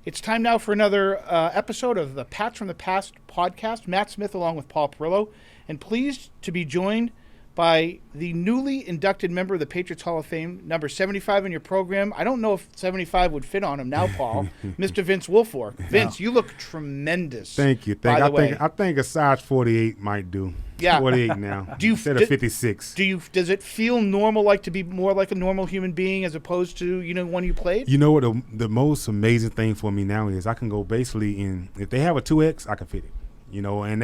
It's time now for another episode of the Pats from the Past podcast. Matt Smith along with Paul Perillo, and pleased to be joined by the newly inducted member of the Patriots Hall of Fame, number 75 in your program. I don't know if 75 would fit on him now, Paul. Mr. Vince Wilfork. Vince, you look tremendous. Thank you. I think a size 48 might do. Yeah. 48 now instead of 56. Does it feel normal, like to be more like a normal human being as opposed to, when you played? You know what the most amazing thing for me now is I can go basically in, if they have a 2X, I can fit it. And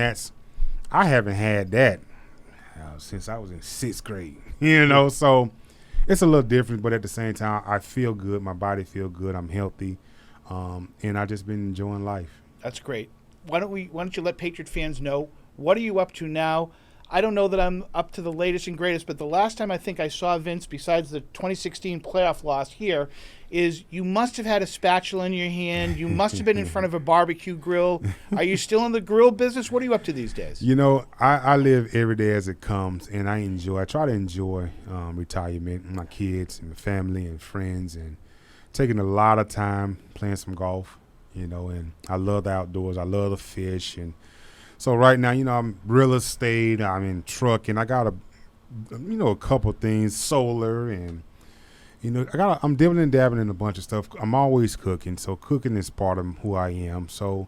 I haven't had that since I was in 6th grade, so it's a little different, but at the same time, I feel good. My body feel good. I'm healthy, and I just been enjoying life. That's great. Why don't you let Patriot fans know, what are you up to now? I don't know that I'm up to the latest and greatest, but the last time I think I saw Vince, besides the 2016 playoff loss here, is you must have had a spatula in your hand. You must have been in front of a barbecue grill. Are you still in the grill business? What are you up to these days? I live every day as it comes, and I try to enjoy retirement, my kids and my family and friends, and taking a lot of time playing some golf, and I love the outdoors. I love the fish. And so right now, I'm real estate, I'm in truck, and I got a couple things, solar, and I'm dibbling and dabbling in a bunch of stuff. I'm always cooking, so cooking is part of who I am. So,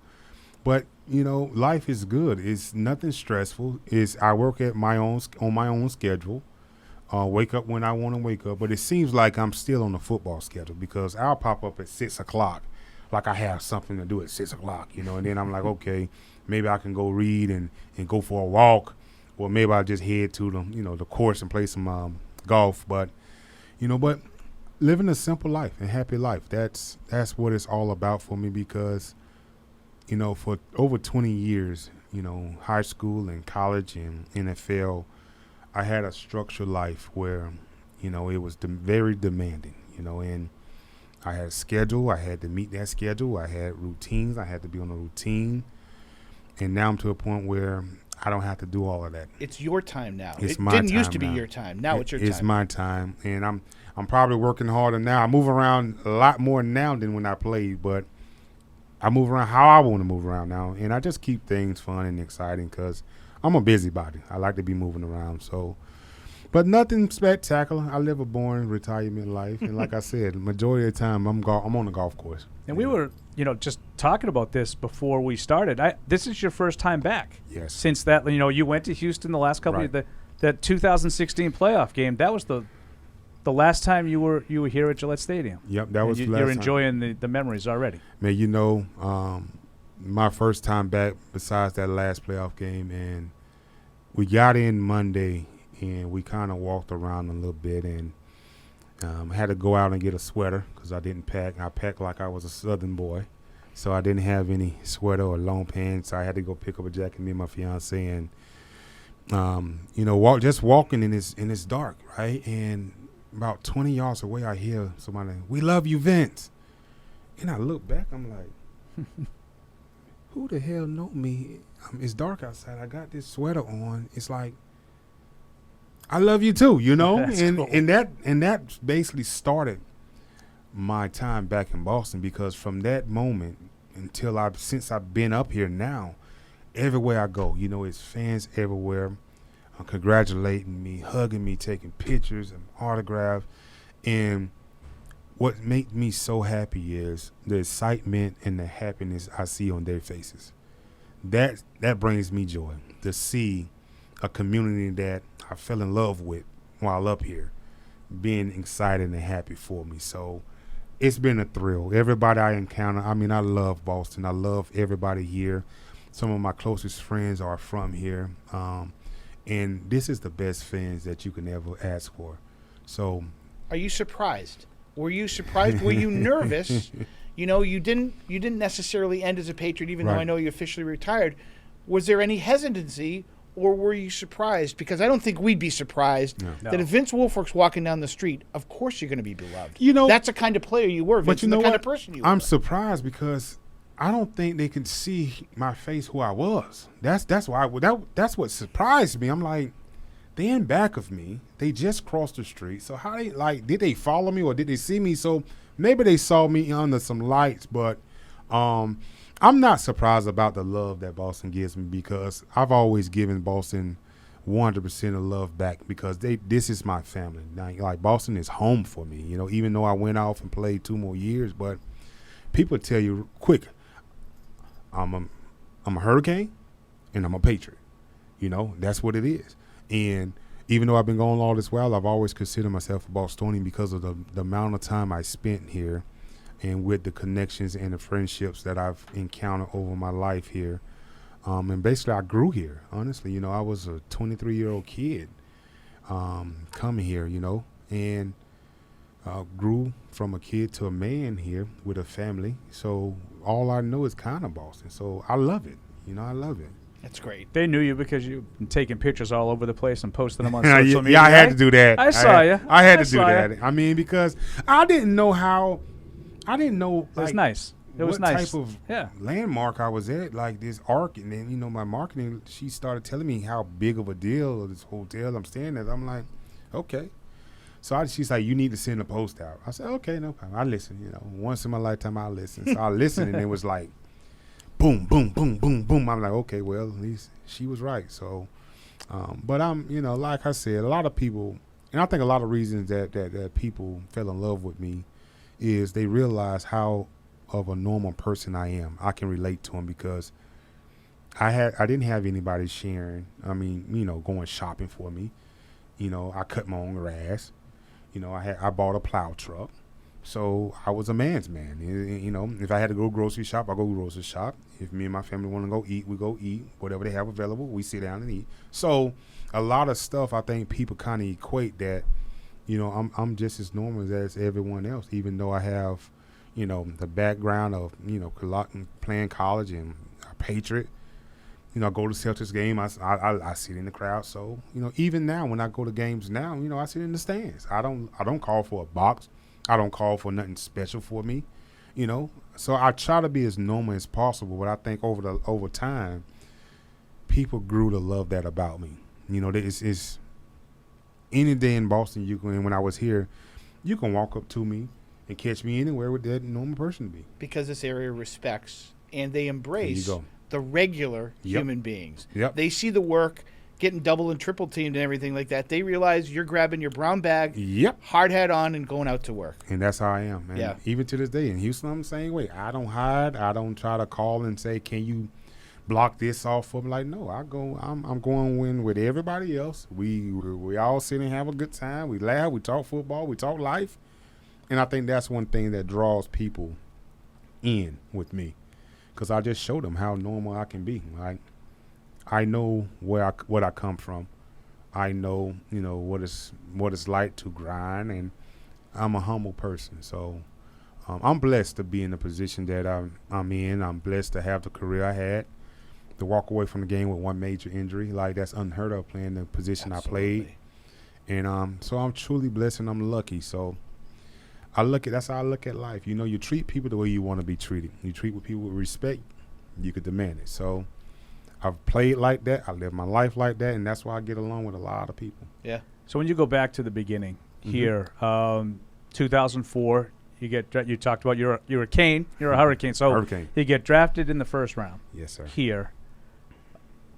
but life is good. It's nothing stressful. I work on my own schedule. Wake up when I want to wake up, but it seems like I'm still on the football schedule because I'll pop up at 6:00, like I have something to do at 6:00, and then I'm like, okay, maybe I can go read and go for a walk, or maybe I'll just head to the course and play some golf. But living a simple life and happy life, that's what it's all about for me because, for over 20 years, high school and college and NFL, I had a structured life where, it was very demanding, and I had a schedule. I had to meet that schedule. I had routines. I had to be on a routine. And now I'm to a point where I don't have to do all of that. It's your time now. It didn't used to be your time. Now it's your time. It's my time, and I'm probably working harder now. I move around a lot more now than when I played, but I move around how I want to move around now, and I just keep things fun and exciting because I'm a busybody. I like to be moving around, but nothing spectacular. I live a boring retirement life, and like I said, majority of the time I'm on the golf course. And we were, just talking about this before we started. This is your first time back. Yes. Since that, you went to Houston the last couple of that 2016 playoff game. That was the last time you were here at Gillette Stadium. Yep, that was the last You're time. enjoying the memories already. Man, my first time back besides that last playoff game, and we got in Monday, and we kind of walked around a little bit, and I had to go out and get a sweater because I didn't pack. I packed like I was a Southern boy, so I didn't have any sweater or long pants. So I had to go pick up a jacket, me and my fiance, and just walking in this dark, right? And about 20 yards away, I hear somebody, "We love you, Vince." And I look back, I'm like, who the hell know me? It's dark outside. I got this sweater on. It's like, I love you too, That's and cool. and that basically started my time back in Boston because from that moment since I've been up here now, everywhere I go, it's fans everywhere, congratulating me, hugging me, taking pictures and autographs, and what made me so happy is the excitement and the happiness I see on their faces. That brings me joy to see a community that I fell in love with while up here being excited and happy for me. So it's been a thrill. Everybody I encounter, I love Boston. I love everybody here. Some of my closest friends are from here. And this is the best fans that you can ever ask for. So Are you surprised? Were you surprised? Were you nervous? You didn't necessarily end as a Patriot, even though I know you officially retired. Was there any hesitancy, or were you surprised? Because I don't think we'd be surprised that if Vince Wilfork's walking down the street, of course you're going to be beloved. That's the kind of player you were, Vince, but the kind of person you were. I'm surprised because I don't think they can see my face who I was. That's why that's what surprised me. I'm like, they in back of me. They just crossed the street. So how did they follow me or did they see me? So maybe they saw me under some lights, but I'm not surprised about the love that Boston gives me because I've always given Boston 100% of love back because this is my family. Now, like Boston is home for me, even though I went off and played 2 more years, but people tell you quick, I'm a Hurricane and I'm a Patriot. That's what it is. And even though I've been gone all this while, I've always considered myself a Bostonian because of the amount of time I spent here and with the connections and the friendships that I've encountered over my life here. And basically, I grew here, honestly. I was a 23-year-old kid coming here, and grew from a kid to a man here with a family. So all I know is kind of Boston. So I love it. I love it. That's great. They knew you because you've been taking pictures all over the place and posting them on social media. Yeah, I had to do that. I saw you. I had to do that. I mean, because I didn't know. It was nice. It was nice. What type of landmark I was at, like this arc, and then my marketing. She started telling me how big of a deal this hotel I'm staying at. I'm like, okay. So she's like, you need to send a post out. I said, okay, no problem. I listen. Once in my lifetime, I listen. So I listened, and it was like, boom, boom, boom, boom, boom. I'm like, okay, well, at least she was right. So, but I'm, like I said, a lot of people, and I think a lot of reasons that people fell in love with me is they realize how of a normal person I am. I can relate to them because I didn't have anybody sharing. I mean, going shopping for me. I cut my own grass. I bought a plow truck. So I was a man's man. If I had to go grocery shop, I go grocery shop. If me and my family want to go eat, we go eat. Whatever they have available, we sit down and eat. So a lot of stuff I think people kind of equate that, I'm just as normal as everyone else, even though I have, the background of, playing college and a Patriot. I go to Celtics game, I sit in the crowd. So, even now when I go to games now, I sit in the stands. I don't call for a box. I don't call for nothing special for me, So I try to be as normal as possible, but I think over time, people grew to love that about me. It's any day in Boston when I was here, you can walk up to me and catch me anywhere with that normal person to be. Because this area respects and they embrace the regular human beings. Yep. They see the work, getting double and triple teamed and everything like that. They realize you're grabbing your brown bag, hard hat on, and going out to work. And that's how I am. And even to this day in Houston, I'm the same way. I don't hide. I don't try to call and say, can you block this off for me? Like, no, I'm going win with everybody else. We all sit and have a good time. We laugh. We talk football. We talk life. And I think that's one thing that draws people in with me, because I just show them how normal I can be. Like, I know what I come from. I know, what it's like to grind, and I'm a humble person. So I'm blessed to be in the position that I'm in. I'm blessed to have the career I had, to walk away from the game with one major injury. Like, that's unheard of, playing the position I played. And so I'm truly blessed and I'm lucky. So that's how I look at life. You treat people the way you want to be treated. You treat people with respect, you could demand it. So I've played like that. I live my life like that, and that's why I get along with a lot of people. Yeah. So when you go back to the beginning here, 2004, you talked about you're a Cane, you're a Hurricane. So Hurricane. You get drafted in the first round. Yes, sir. Here.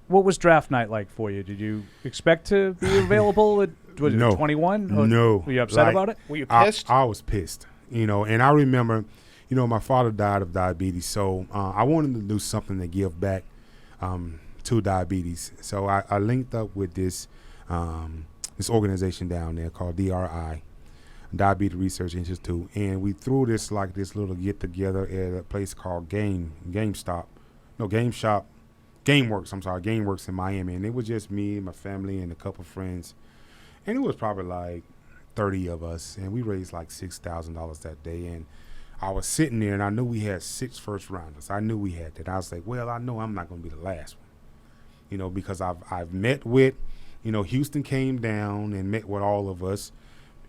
What was draft night like for you? Did you expect to be available at No. 21? No. Were you upset about it? Were you pissed? I was pissed. And I remember, my father died of diabetes, so I wanted to do something to give back to diabetes. So I linked up with this organization down there called DRI, Diabetes Research Institute, and we threw this little get together at a place called GameWorks in Miami, and it was just me and my family and a couple friends, and it was probably like 30 of us, and we raised like $6,000 that day. And I was sitting there, and I knew we had 6 first rounders. I knew we had that. I was like, well, I know I'm not going to be the last one, because I've met with, Houston came down and met with all of us.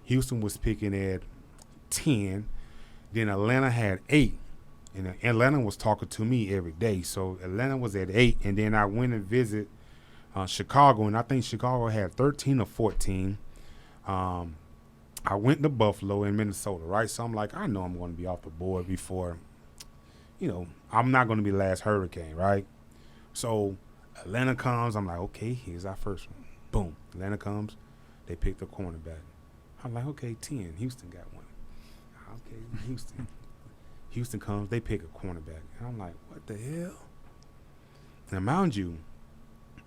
Houston was picking at 10. Then Atlanta had 8. And Atlanta was talking to me every day. So Atlanta was at 8. And then I went and visited Chicago, and I think Chicago had 13 or 14. I went to Buffalo and Minnesota, right? So I'm like, I know I'm going to be off the board before, I'm not going to be the last Hurricane, right? So Atlanta comes. I'm like, okay, here's our first one. Boom. Atlanta comes. They pick the cornerback. I'm like, okay, 10. Houston got one. Okay, Houston. Houston comes. They pick a cornerback. And I'm like, what the hell? Now, mind you,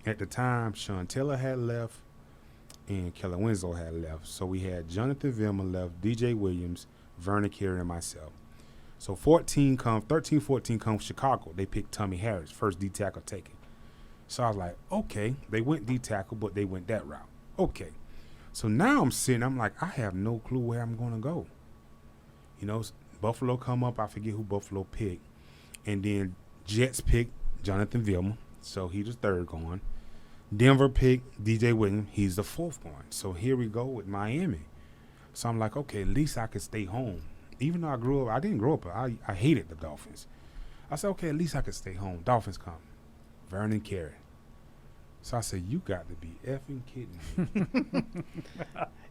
at the time, Sean Taylor had left and Keller Winslow had left. So we had Jonathan Vilma left, DJ Williams, Vernon Carey, and myself. So 13, 14 comes Chicago. They picked Tommy Harris, first D tackle taken. So I was like, okay, they went D tackle, but they went that route. Okay. So now I'm like, I have no clue where I'm going to go. Buffalo come up. I forget who Buffalo picked. And then Jets picked Jonathan Vilma. So he was third going. Denver picked DJ Williams. He's the fourth one. So here we go with Miami. So I'm like, okay, at least I could stay home. Even though I didn't grow up, I hated the Dolphins. I said, okay, at least I could stay home. Dolphins come. Vernon Carey. So I said, you got to be effing kidding me.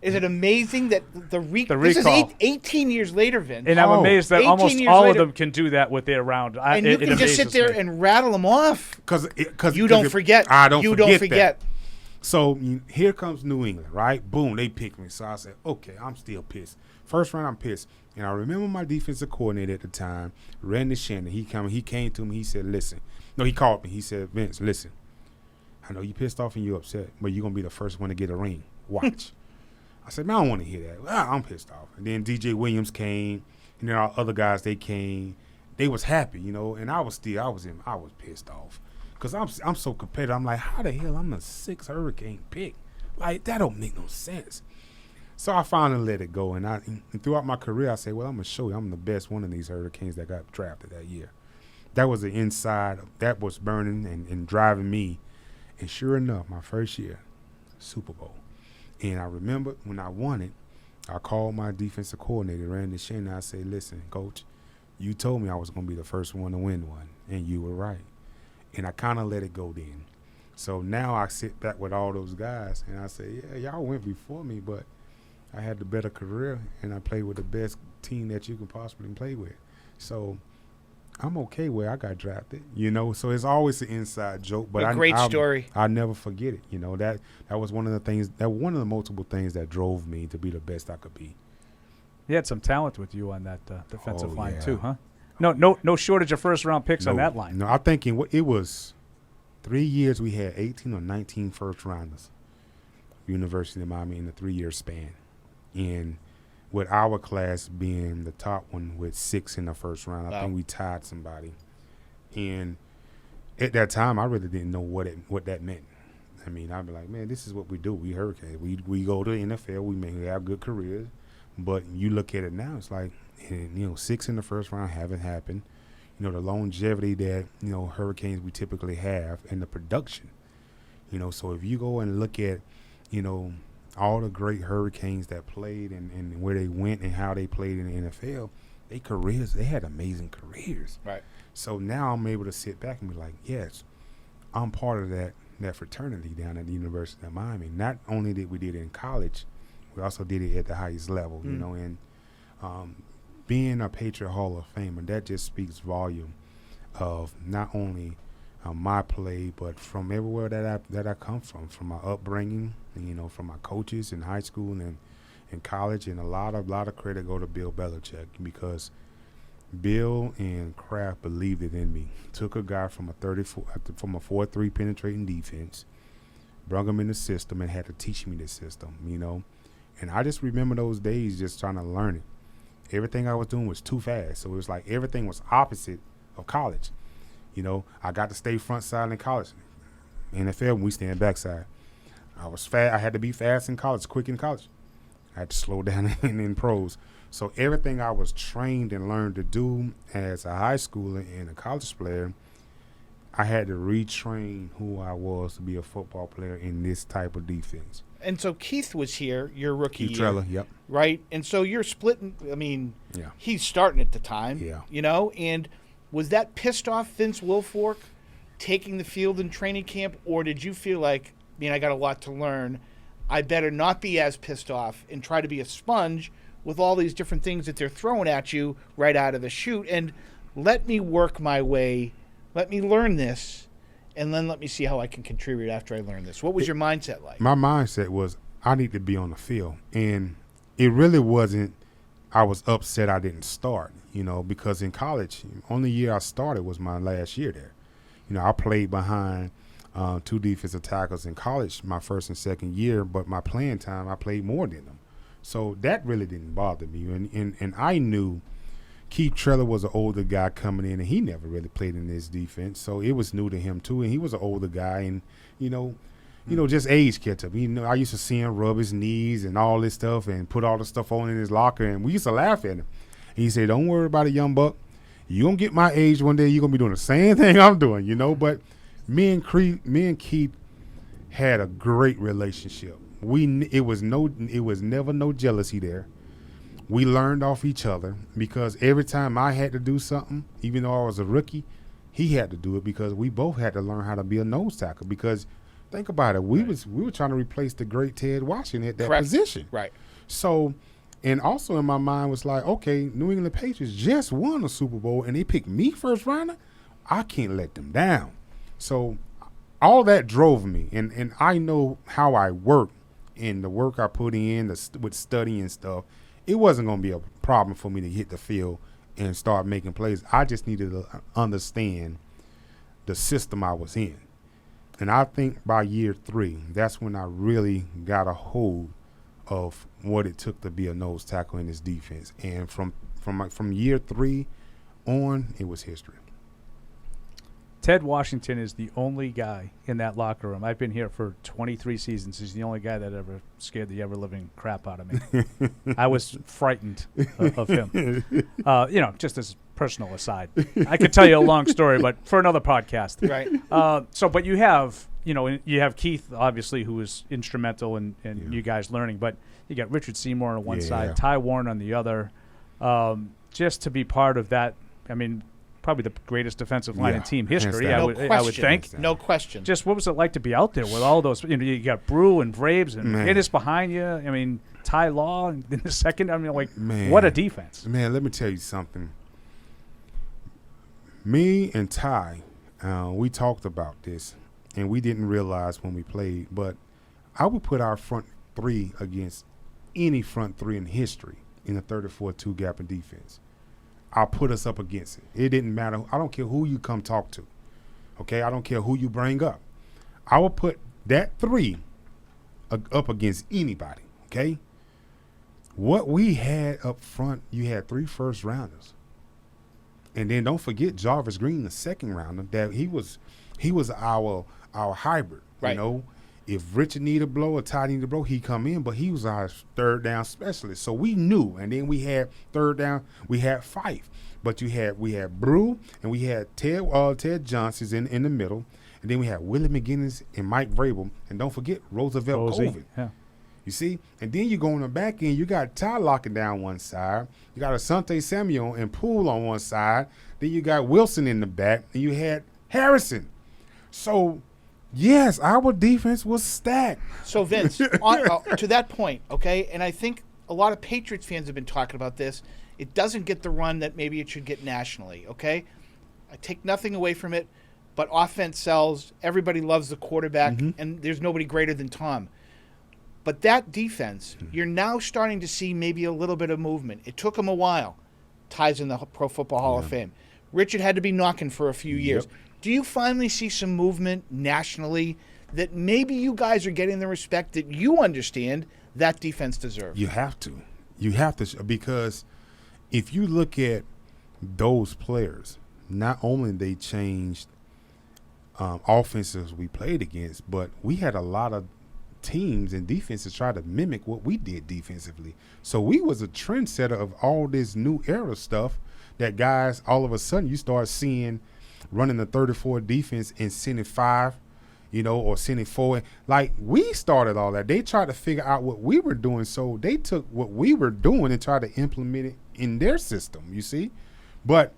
Is it amazing that the recall? This is 18 years later, Vince. And I'm amazed that almost 18 years all later, of them can do that with their round. And you can just sit there and rattle them off. Because you don't forget. I don't forget. So here comes New England, right? Boom, they pick me. So I said, okay, I'm still pissed. First round, I'm pissed. And I remember my defensive coordinator at the time, Randy Shannon. He came to me. He said, listen. No, he called me. He said, Vince, listen. I know you pissed off and you're upset, but you're going to be the first one to get a ring. Watch. I said, man, I don't want to hear that. Well, I'm pissed off. And then DJ Williams came, and then our other guys, they came. They was happy, and I was pissed off. Because I'm so competitive. I'm like, how the hell I'm the 6th Hurricane pick? Like, that don't make no sense. So I finally let it go. And throughout my career, I said, well, I'm going to show you I'm the best one of these Hurricanes that got drafted that year. That was the inside. That was burning and driving me. And sure enough, my first year, Super Bowl. And I remember when I won it, I called my defensive coordinator, Randy Shannon. I said, listen, Coach, you told me I was going to be the first one to win one, and you were right. And I kind of let it go then. So now I sit back with all those guys, and I say, yeah, y'all went before me, but I had the better career, and I played with the best team that you can possibly play with. So I'm okay where I got drafted, So it's always an inside joke, but great story. I'll never forget it. That was one of the things, one of the multiple things that drove me to be the best I could be. You had some talent with you on that defensive line too, huh? No shortage of first round picks on that line. No, I think it was 3 years we had 18 or 19 first rounders. University of Miami in a 3-year span, and with our class being the top one with 6 in the first round. I think we tied somebody. And at that time, I really didn't know what that meant. I mean, I'd be like, man, this is what we do. We Hurricanes. We go to the NFL. We have good careers. But you look at it now, it's like, 6 in the first round haven't happened. The longevity that, Hurricanes we typically have and the production. So if you go and look at, all the great Hurricanes that played and where they went and how they played in the NFL, they had amazing careers. Right. So now I'm able to sit back and be like, yes, I'm part of that fraternity down at the University of Miami. Not only did we do it in college, we also did it at the highest level, and being a Patriot Hall of Famer, that just speaks volume of not only my play, but from everywhere that I come from my upbringing, from my coaches in high school and in college, and a lot of credit go to Bill Belichick, because Bill and Kraft believed it in me. Took a guy from a 4-3 penetrating defense, brought him in the system, and had to teach me the system, And I just remember those days just trying to learn it. Everything I was doing was too fast, so it was like everything was opposite of college. I got to stay front side in college. NFL, we stand backside. I was fast. I had to be fast in college, quick in college. I had to slow down in pros. So everything I was trained and learned to do as a high schooler and a college player, I had to retrain who I was to be a football player in this type of defense. And so Keith was here, your rookie Keith year. Treller, yep. Right? And so you're splitting. I mean, he's starting at the time. Yeah. And was that pissed off Vince Wilfork taking the field in training camp, or did you feel like, I got a lot to learn, I better not be as pissed off and try to be a sponge with all these different things that they're throwing at you right out of the chute? And let me work my way, let me learn this, and then let me see how I can contribute after I learn this. What was your mindset like? My mindset was I need to be on the field. And it really wasn't I was upset I didn't start, because in college, only year I started was my last year there. I played behind two defensive tackles in college my first and second year, but my playing time, I played more than them. So that really didn't bother me. And I knew Keith Treller was an older guy coming in, and he never really played in this defense. So it was new to him, too. And he was an older guy, and, just age kept up. I used to see him rub his knees and all this stuff and put all the stuff on in his locker, and we used to laugh at him. And he said, don't worry about it, young buck. You're going to get my age one day. You're going to be doing the same thing I'm doing, But me and Keith had a great relationship. It was never no jealousy there. We learned off each other because every time I had to do something, even though I was a rookie, he had to do it because we both had to learn how to be a nose tackle. Because think about it, we were trying to replace the great Ted Washington at that position. Right. So, and also in my mind was like, okay, New England Patriots just won a Super Bowl and they picked me first rounder. I can't let them down. So all that drove me, and I know how I work and the work I put in with studying and stuff. It wasn't going to be a problem for me to hit the field and start making plays. I just needed to understand the system I was in. And I think by year 3, that's when I really got a hold of what it took to be a nose tackle in this defense. And from year 3 on, it was history. Ted Washington is the only guy in that locker room. I've been here for 23 seasons. He's the only guy that ever scared the ever-living crap out of me. I was frightened of him. Just as a personal aside. I could tell you a long story, but for another podcast. Right. But you have, you have Keith, obviously, who was instrumental in you guys learning. But you got Richard Seymour on one side, Ty Warren on the other. Just to be part of that, probably the greatest defensive line in team history, I would think. No question. Just what was it like to be out there with all those? You got Brew and Braves and Ennis behind you. Ty Law in the second. What a defense. Man, let me tell you something. Me and Ty, we talked about this, and we didn't realize when we played, but I would put our front 3 against any front 3 in history in a 34-2 gap in defense. I'll put us up against it. It didn't matter. I don't care who you come talk to. Okay? I don't care who you bring up. I will put that 3 up against anybody. Okay? What we had up front, you had 3 first rounders. And then don't forget Jarvis Green, the second rounder, that he was our hybrid. Right. If Richard needed a blow or Ty needed a blow, he'd come in, but he was our third down specialist. So we knew. And then we had third down, we had Fife. But we had Brew, and we had Ted Johnson in the middle. And then we had Willie McGinnis and Mike Vrabel. And don't forget Roosevelt Colvin. Yeah. You see? And then you go on the back end, you got Ty locking down one side. You got Asante Samuel and Poole on one side. Then you got Wilson in the back. And you had Harrison. So yes, our defense was stacked. So, Vince, to that point, okay, and I think a lot of Patriots fans have been talking about this. It doesn't get the run that maybe it should get nationally, okay? I take nothing away from it, but offense sells. Everybody loves the quarterback, and there's nobody greater than Tom. But that defense, you're now starting to see maybe a little bit of movement. It took him a while. Ties in the Pro Football Hall of Fame. Richard had to be knocking for a few years. Do you finally see some movement nationally that maybe you guys are getting the respect that you understand that defense deserves? You have to. You have to, because if you look at those players, not only they changed offenses we played against, but we had a lot of teams and defenses try to mimic what we did defensively. So we was a trendsetter of all this new era stuff that guys, all of a sudden you start seeing running the 34 defense and sending 5, or sending 4. Like, we started all that. They tried to figure out what we were doing, so they took what we were doing and tried to implement it in their system, you see? But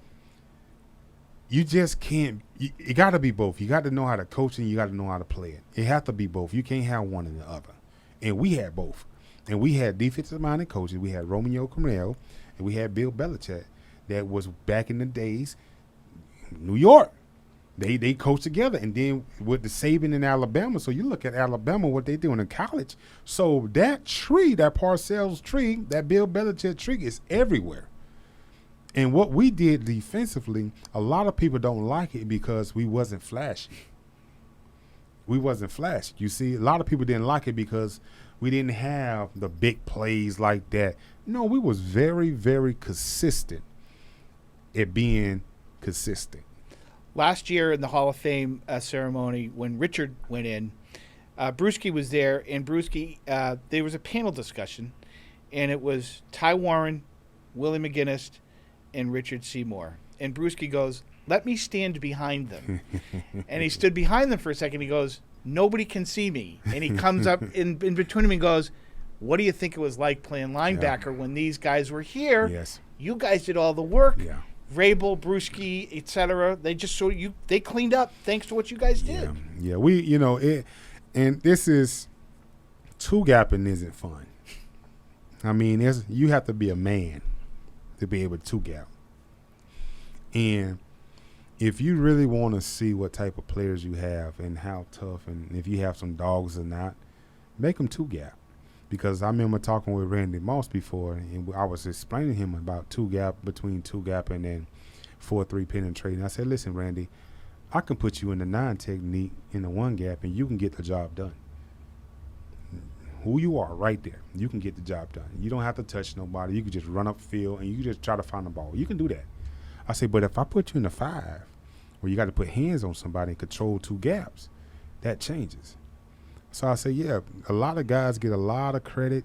you just can't – it got to be both. You got to know how to coach and you got to know how to play it. It has to be both. You can't have one and the other. And we had both. And we had defensive-minded coaches. We had Romeo Crennel and we had Bill Belichick that was back in the days, New York. They coach together, and then with the Saban in Alabama. So you look at Alabama, what they doing in college. So that tree, that Parcells tree, that Bill Belichick tree is everywhere. And what we did defensively, a lot of people don't like it because we wasn't flashy. We wasn't flashy. You see, a lot of people didn't like it because we didn't have the big plays like that. No, we was very, very consistent at being consistent. Last year in the Hall of Fame ceremony, when Richard went in, Brewski was there, and Brewski, there was a panel discussion, and it was Ty Warren, Willie McGinnis, and Richard Seymour. And Brewski goes, "Let me stand behind them." And he stood behind them for a second. He goes, "Nobody can see me." And he comes up in between them and goes, "What do you think it was like playing linebacker when these guys were here? Yes. You guys did all the work." Yeah. Rabel, Brewski, etc. They just they cleaned up thanks to what you guys did. Yeah. We, and this is two-gapping isn't fun. I mean, you have to be a man to be able to two-gap. And if you really want to see what type of players you have and how tough, and if you have some dogs or not, make them two-gap. Because I remember talking with Randy Moss before, and I was explaining to him about two-gap, between two-gap and then 4-3 penetrating. I said, "Listen, Randy, I can put you in the 9 technique in the 1-gap, and you can get the job done. Who you are right there, you can get the job done. You don't have to touch nobody. You can just run up field, and you can just try to find the ball. You can do that." I said, "But if I put you in the 5, where you got to put hands on somebody and control 2 gaps, that changes." So I say, yeah, a lot of guys get a lot of credit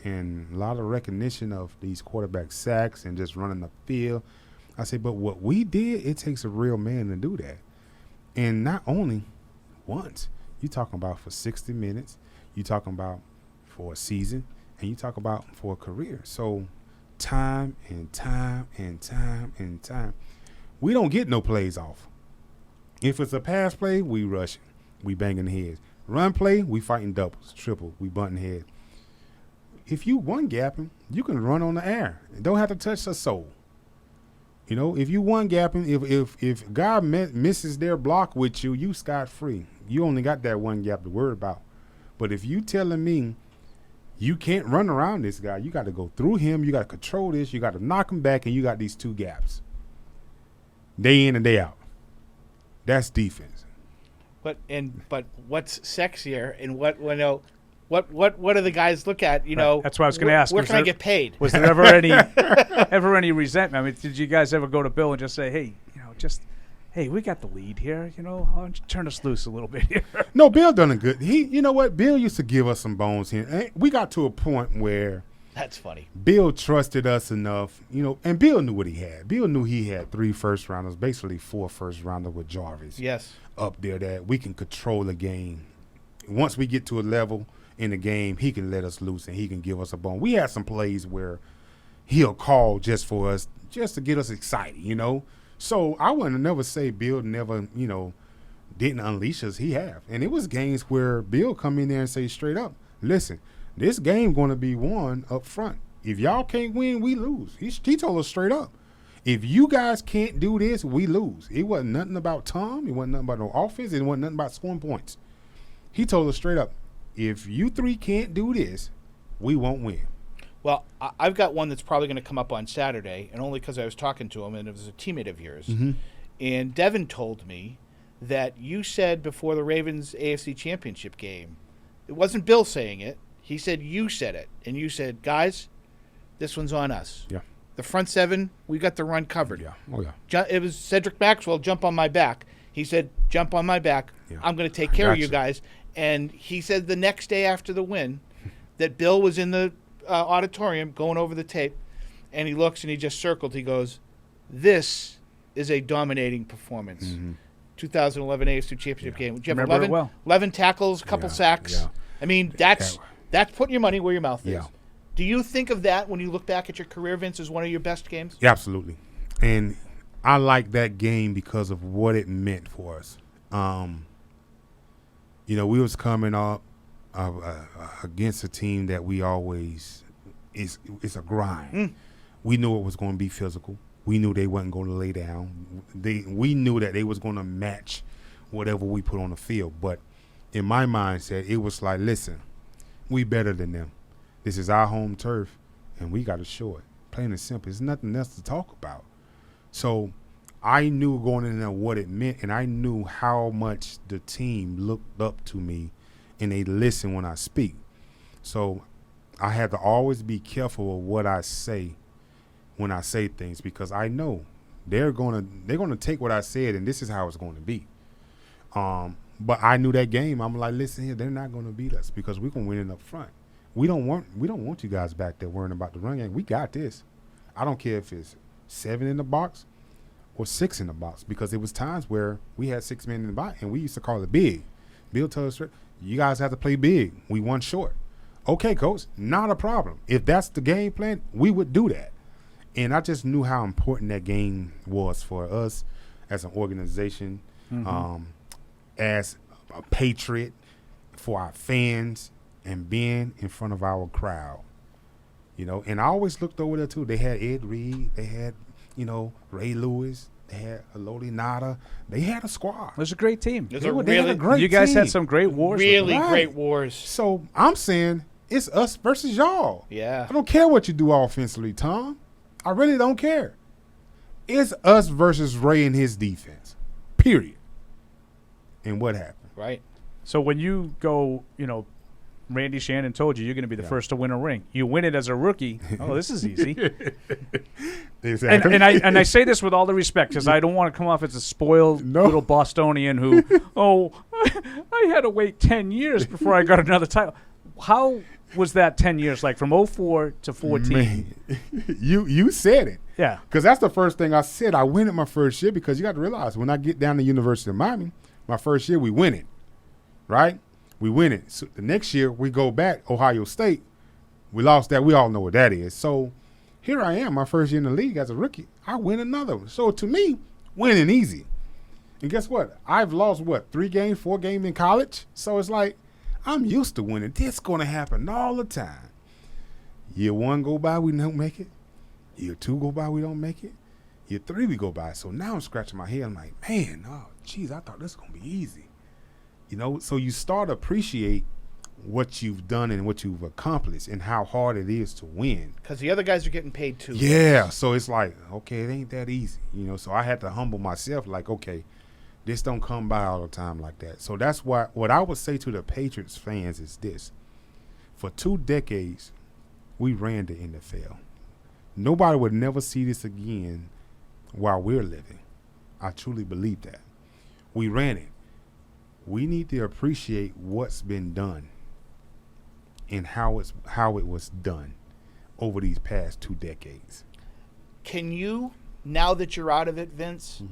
and a lot of recognition of these quarterback sacks and just running the field. I say, but what we did, it takes a real man to do that. And not only once, you talking about for 60 minutes, you talking about for a season, and you talk about for a career. So time and time and time and time. We don't get no plays off. If it's a pass play, we rushing, we banging heads. Run play, we fighting doubles, triple, we bunting head. If you one-gapping, you can run on the air. Don't have to touch the soul. If you one-gapping, if God misses their block with you, you scot-free. You only got that one gap to worry about. But if you telling me you can't run around this guy, you got to go through him, you got to control this, you got to knock him back, and you got these 2 gaps. Day in and day out. That's defense. But what's sexier and what do the guys look at? That's what I was going to ask. Where can I get paid? Was there ever any resentment? I mean, did you guys ever go to Bill and just say, "Hey, we got the lead here. Why don't you turn us loose a little bit here?" No, Bill done a good. You know what? Bill used to give us some bones here. And we got to a point where that's funny. Bill trusted us enough, and Bill knew what he had. Bill knew he had 3 first-rounders, basically 4 first-rounders with Jarvis. Yes. Up there that we can control the game. Once we get to a level in the game, he can let us loose and he can give us a bone. We had some plays where he'll call just for us, just to get us excited, So I wouldn't never say Bill never, didn't unleash us. He have. And it was games where Bill come in there and say straight up, "Listen, this game going to be won up front. If y'all can't win, we lose." He told us straight up. If you guys can't do this, we lose. It wasn't nothing about Tom. It wasn't nothing about no offense. It wasn't nothing about scoring points. He told us straight up, if you 3 can't do this, we won't win. Well, I've got one that's probably going to come up on Saturday, and only because I was talking to him, and it was a teammate of yours. Mm-hmm. And Devin told me that you said before the Ravens AFC Championship game, it wasn't Bill saying it. He said you said it, and you said, "Guys, this one's on us." Yeah. The front 7, we got the run covered. Yeah. Oh, yeah. It was Cedric Maxwell, "Jump on my back." He said, "Jump on my back. Yeah. I'm going to take care of you guys." And he said the next day after the win that Bill was in the auditorium going over the tape, and he looks and he just circled. He goes, "This is a dominating performance." Mm-hmm. 2011 AFC Championship game. Did you have Remember it well. 11 tackles, couple sacks? Yeah. I mean, that's putting your money where your mouth is. Yeah. Do you think of that when you look back at your career, Vince, as one of your best games? Yeah, absolutely. And I like that game because of what it meant for us. We was coming up against a team that we always it's a grind. We knew it was going to be physical. We knew they wasn't going to lay down. We knew that they was going to match whatever we put on the field. But in my mindset, it was like, listen, we better than them. This is our home turf, and we got to show it. Plain and simple. There's nothing else to talk about. So I knew going in there what it meant, and I knew how much the team looked up to me, and they listen when I speak. So I had to always be careful of what I say when I say things, because I know they're gonna take what I said, and this is how it's going to be. But I knew that game. I'm like, listen here, they're not going to beat us because we're going to win it up front. We don't want you guys back there worrying about the run game. We got this. I don't care if it's 7 in the box or 6 in the box, because there was times where we had 6 men in the box, and we used to call it big. Bill told us, you guys have to play big. We won short. Okay, coach, not a problem. If that's the game plan, we would do that. And I just knew how important that game was for us as an organization, as a Patriot, for our fans, and being in front of our crowd. You know, and I always looked over there too. They had Ed Reed, they had, Ray Lewis, they had Aloli Nada. They had a squad. It was a great team. It was They had a great You guys team. had some great wars. Really Right. great wars. So I'm saying it's us versus y'all. Yeah. I don't care what you do offensively, Tom. I really don't care. It's us versus Ray and his defense. Period. And what happened? Right. So when you go, Randy Shannon told you you're going to be the first to win a ring. You win it as a rookie. Oh, this is easy. Exactly. And I say this with all the respect, because I don't want to come off as a spoiled little Bostonian who, I had to wait 10 years before I got another title. How was that 10 years like, from 04 to 14? Man, you said it. Yeah. Because that's the first thing I said. I win it my first year, because you got to realize when I get down to University of Miami, my first year we win it, right? We win it. So the next year we go back, Ohio State. We lost that. We all know what that is. So here I am, my first year in the league as a rookie. I win another one. So to me, winning easy. And guess what? I've lost, 3 games, 4 games in college? So it's like, I'm used to winning. This going to happen all the time. Year 1 go by, we don't make it. Year 2 go by, we don't make it. Year 3 we go by. So now I'm scratching my head. I'm like, man, geez, I thought this was going to be easy. So you start to appreciate what you've done and what you've accomplished and how hard it is to win. Because the other guys are getting paid too. Yeah, so it's like, okay, it ain't that easy. So I had to humble myself, like, okay, this don't come by all the time like that. So that's what I would say to the Patriots fans is this. For 2 decades, we ran the NFL. Nobody would never see this again while we're living. I truly believe that. We ran it. We need to appreciate what's been done and how it was done over these past 2 decades. Can you, now that you're out of it, Vince,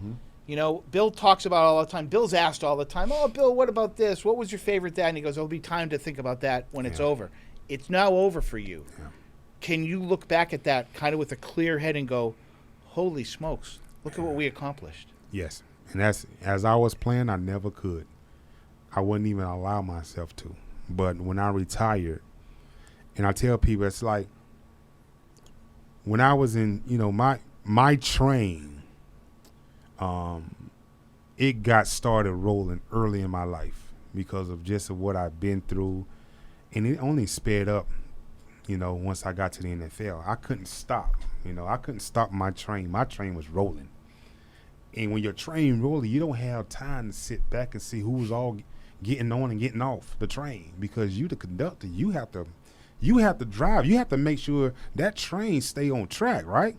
Bill talks about it all the time. Bill's asked all the time, oh, Bill, what about this? What was your favorite that? And he goes, it'll be time to think about that when it's over. It's now over for you. Yeah. Can you look back at that kind of with a clear head and go, holy smokes, look at what we accomplished? Yes. And that's, as I was playing, I never could. I wouldn't even allow myself to. But when I retired, and I tell people, it's like when I was in, my train, it got started rolling early in my life because of just what I've been through. And it only sped up, once I got to the NFL. I couldn't stop. I couldn't stop my train. My train was rolling. And when your train rolling, you don't have time to sit back and see who's all getting on and getting off the train, because you the conductor. You have to drive. You have to make sure that train stay on track, right?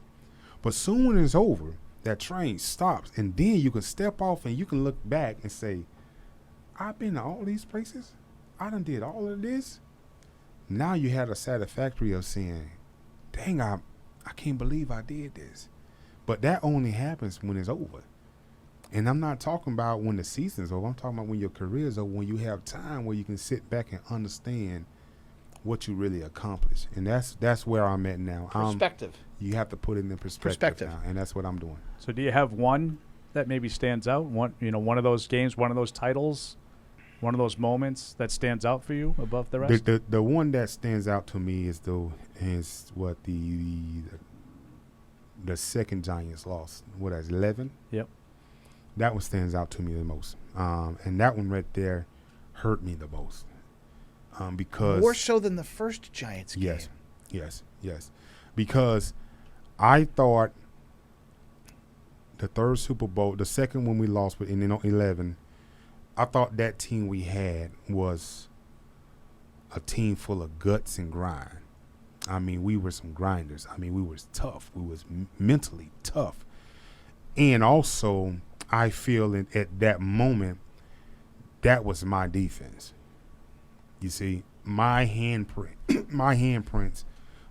But soon when it's over, that train stops, and then you can step off and you can look back and say, I've been to all these places. I done did all of this. Now you have a satisfactory of saying, dang, I can't believe I did this. But that only happens when it's over. And I'm not talking about when the season's over. I'm talking about when your career's over, when you have time where you can sit back and understand what you really accomplished. And that's where I'm at now. Perspective. You have to put it in perspective now, and that's what I'm doing. So do you have one that maybe stands out? One of those games, one of those titles, one of those moments that stands out for you above the rest? The one that stands out to me is what the second Giants lost, what, that's 11? Yep. That one stands out to me the most. And that one right there hurt me the most. Because More so than the first Giants game. Yes. Because I thought the third Super Bowl, the second one we lost in 11, I thought that team we had was a team full of guts and grind. I mean, we were some grinders. I mean, we was tough. We was mentally tough. And also, I feel at that moment, that was my defense. You see, my handprints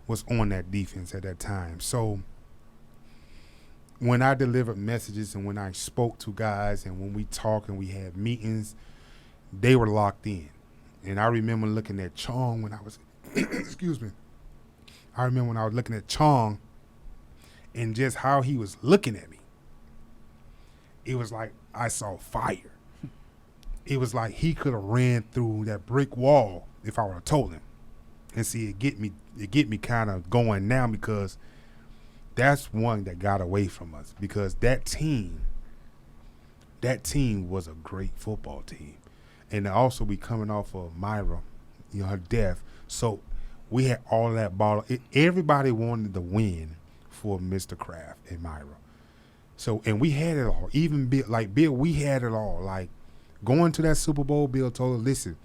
was on that defense at that time. So when I delivered messages and when I spoke to guys and when we talked and we had meetings, they were locked in. And I remember looking at Chong when I was, excuse me. I remember when I was looking at Chong and just how he was looking at me. It was like I saw fire. It was like he could have ran through that brick wall if I would have told him. And see, it get me kind of going now because that's one that got away from us because that team was a great football team. And also we coming off of Myra, her death. So we had all that ball. Everybody wanted to win for Mr. Kraft and Myra. So, and we had it all. Even Bill, we had it all. Like going to that Super Bowl, Bill told us, listen,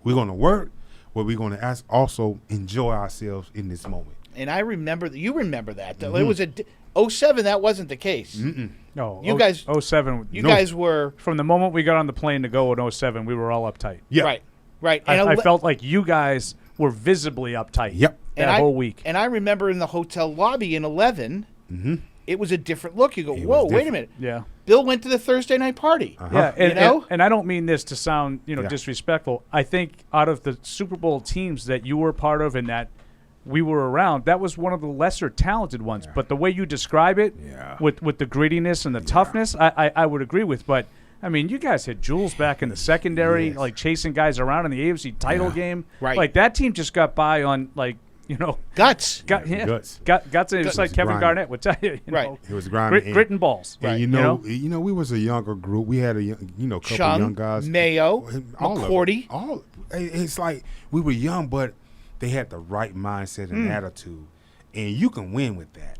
we're going to work, but we're going to also enjoy ourselves in this moment. And I remember you remember that. Mm-hmm. It was 07, that wasn't the case. Mm-mm. No, You guys 07. You guys were From the moment we got on the plane to go in 07, we were all uptight. Yeah. Right. And I felt like you guys were visibly uptight. Yep. That whole week. And I remember in the hotel lobby in 11, Mm-hmm. it was a different look. You go, It whoa, was wait a different. minute. Yeah. Bill went to the Thursday night party. Yeah, and, You know? and I don't mean this to sound, Yeah. disrespectful. I think out of the Super Bowl teams that you were part of and that we were around, that was one of the lesser talented ones. Yeah. But the way you describe it, Yeah. with the grittiness and the toughness, I would agree with. But I mean, you guys had Jules back in the secondary, Yes. like chasing guys around in the AFC title Yeah. game. Right. Like that team just got by on Guts. guts. Guts. Guts. It's Guts. like Kevin Grind. Garnett would tell you. Right. It was grinding. Grit and balls. And we was a younger group. We had a couple Chung, young guys. Mayo, All of them. McCourty. It's like we were young, but they had the right mindset and attitude, and you can win with that.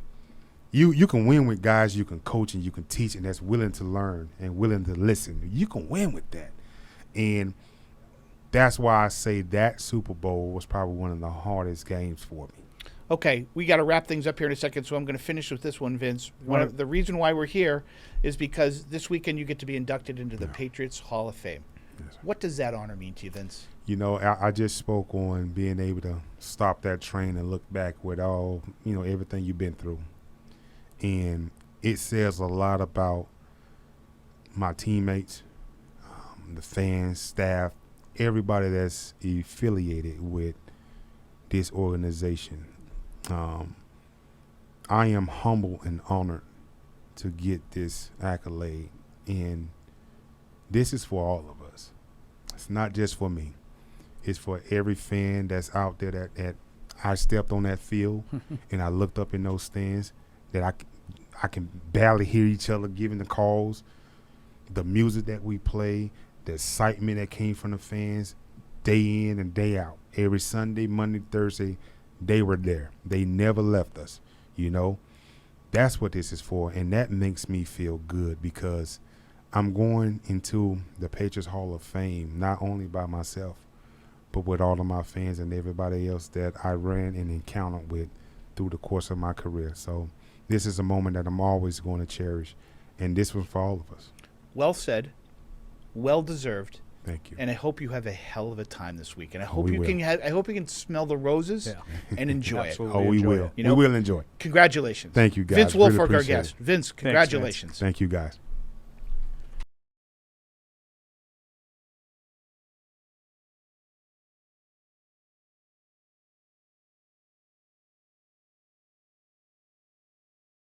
You can win with guys you can coach and you can teach, and that's willing to learn and willing to listen. You can win with that, and that's why I say that Super Bowl was probably one of the hardest games for me. Okay, we got to wrap things up here in a second, so I'm going to finish with this one, Vince. The reason why we're here is because this weekend you get to be inducted into the Patriots Hall of Fame. Yes. What does that honor mean to you, Vince? I just spoke on being able to stop that train and look back with all, everything you've been through. And it says a lot about my teammates, the fans, staff, everybody that's affiliated with this organization. I am humbled and honored to get this accolade, and this is for all of us. It's not just for me. It's for every fan that's out there that I stepped on that field and I looked up in those stands that I can barely hear each other giving the calls, the music that we play, the excitement that came from the fans day in and day out. Every Sunday, Monday, Thursday, they were there. They never left us, That's what this is for, and that makes me feel good because I'm going into the Patriots Hall of Fame not only by myself, but with all of my fans and everybody else that I ran and encountered with through the course of my career. So this is a moment that I'm always going to cherish, and this was for all of us. Well said. Well deserved. Thank you. And I hope you have a hell of a time this week. And I Oh, hope we you will. can. I hope you can smell the roses and enjoy it. Absolutely. Oh, we enjoy will. it. You know- We will enjoy. Congratulations. Thank you, guys. Vince Really Wilfork, our appreciate guest. it. Vince, congratulations. Thank you, guys.